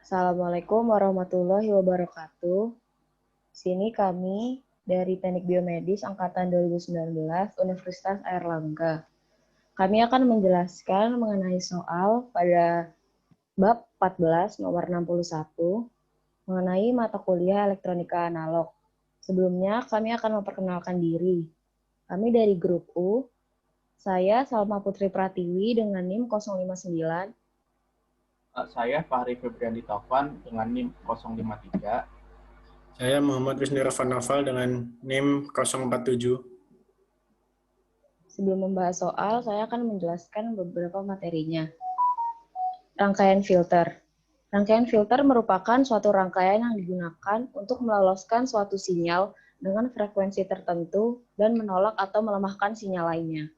Assalamualaikum warahmatullahi wabarakatuh. Sini kami dari Teknik Biomedis Angkatan 2019 Universitas Airlangga. Kami akan menjelaskan mengenai soal pada bab 14 nomor 61 mengenai mata kuliah elektronika analog. Sebelumnya kami akan memperkenalkan diri. Kami dari grup U. Saya Salma Putri Pratiwi dengan NIM 059. Saya Fahri Febriandi Taufan dengan NIM 053. Saya Muhammad Wisnu Irfan Naufal dengan NIM 047. Sebelum membahas soal, saya akan menjelaskan beberapa materinya. Rangkaian filter. Rangkaian filter merupakan suatu rangkaian yang digunakan untuk meloloskan suatu sinyal dengan frekuensi tertentu dan menolak atau melemahkan sinyal lainnya.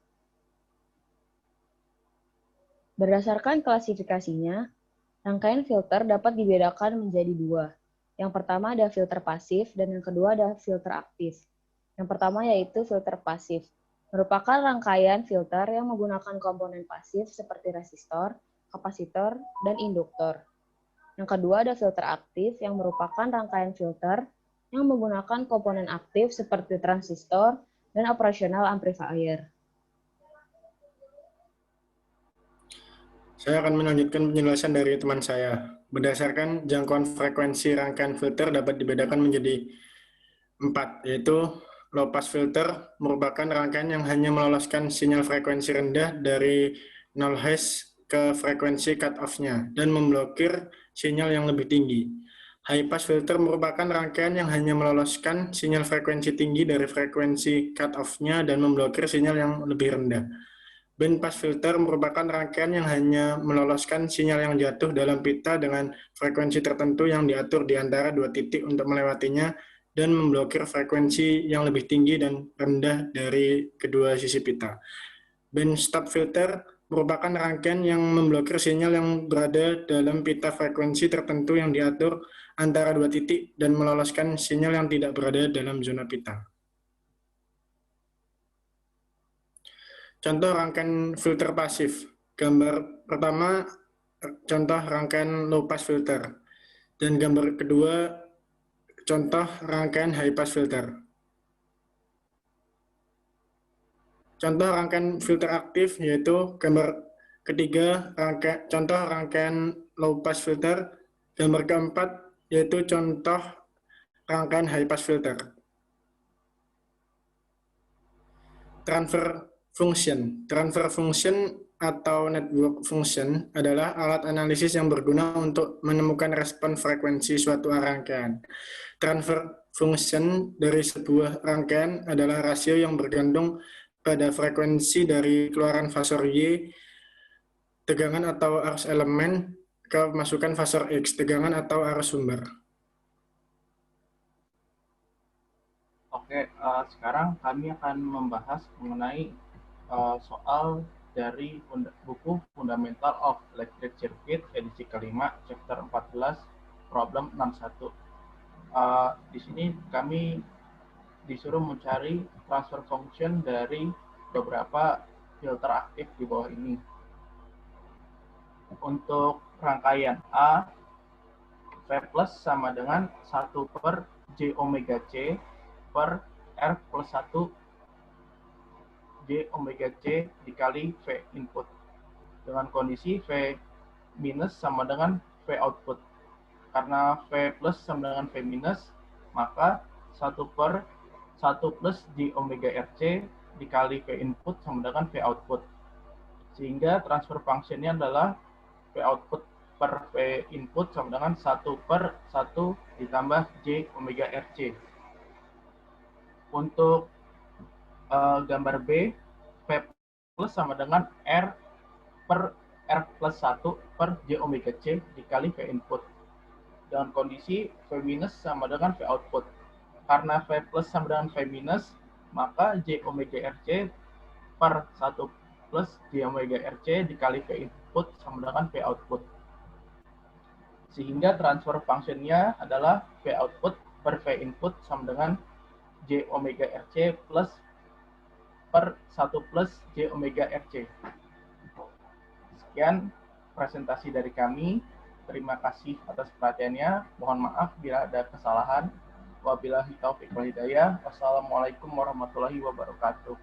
Berdasarkan klasifikasinya, rangkaian filter dapat dibedakan menjadi dua. Yang pertama ada filter pasif dan yang kedua ada filter aktif. Yang pertama yaitu filter pasif, merupakan rangkaian filter yang menggunakan komponen pasif seperti resistor, kapasitor, dan induktor. Yang kedua ada filter aktif yang merupakan rangkaian filter yang menggunakan komponen aktif seperti transistor dan operasional amplifier. Saya akan melanjutkan penjelasan dari teman saya. Berdasarkan jangkauan frekuensi rangkaian filter dapat dibedakan menjadi 4, yaitu low pass filter merupakan rangkaian yang hanya meloloskan sinyal frekuensi rendah dari 0 Hz ke frekuensi cut-off-nya dan memblokir sinyal yang lebih tinggi. High pass filter merupakan rangkaian yang hanya meloloskan sinyal frekuensi tinggi dari frekuensi cut-off-nya dan memblokir sinyal yang lebih rendah. Band pass filter merupakan rangkaian yang hanya meloloskan sinyal yang jatuh dalam pita dengan frekuensi tertentu yang diatur di antara dua titik untuk melewatinya dan memblokir frekuensi yang lebih tinggi dan rendah dari kedua sisi pita. Band stop filter merupakan rangkaian yang memblokir sinyal yang berada dalam pita frekuensi tertentu yang diatur antara dua titik dan meloloskan sinyal yang tidak berada dalam zona pita. Contoh rangkaian filter pasif. Gambar pertama, contoh rangkaian low pass filter. Dan gambar kedua, contoh rangkaian high pass filter. Contoh rangkaian filter aktif yaitu gambar ketiga, contoh rangkaian low pass filter. Gambar keempat yaitu contoh rangkaian high pass filter. Transfer function atau network function adalah alat analisis yang berguna untuk menemukan respon frekuensi suatu rangkaian. Transfer function dari sebuah rangkaian adalah rasio yang bergantung pada frekuensi dari keluaran fasor Y, tegangan atau arus elemen, ke masukan fasor X, tegangan atau arus sumber. Oke, sekarang kami akan membahas mengenai soal dari buku Fundamental of Electric Circuit edisi kelima, chapter 14, problem 61. Di sini kami disuruh mencari transfer function dari beberapa filter aktif di bawah ini. Untuk rangkaian A, V plus sama dengan 1 per J omega C per R plus 1 J omega C dikali V input. Dengan kondisi V minus sama dengan V output. Karena V plus sama dengan V minus, maka 1 per 1 plus J omega RC dikali V input sama dengan V output. Sehingga transfer functionnya adalah V output per V input sama dengan 1 per 1 ditambah J omega RC. Untuk gambar B, V plus sama dengan R per R plus 1 per J omega C dikali V input. Dengan kondisi V minus sama dengan V output. Karena V plus sama dengan V minus, maka J omega RC per 1 plus J omega RC dikali V input sama dengan V output. Sehingga transfer functionnya adalah V output per V input sama dengan J omega RC plus per 1 plus J omega RC. Sekian presentasi dari kami. Terima kasih atas perhatiannya. Mohon maaf bila ada kesalahan. Wabillahi taufiq wal hidayah. Wassalamualaikum warahmatullahi wabarakatuh.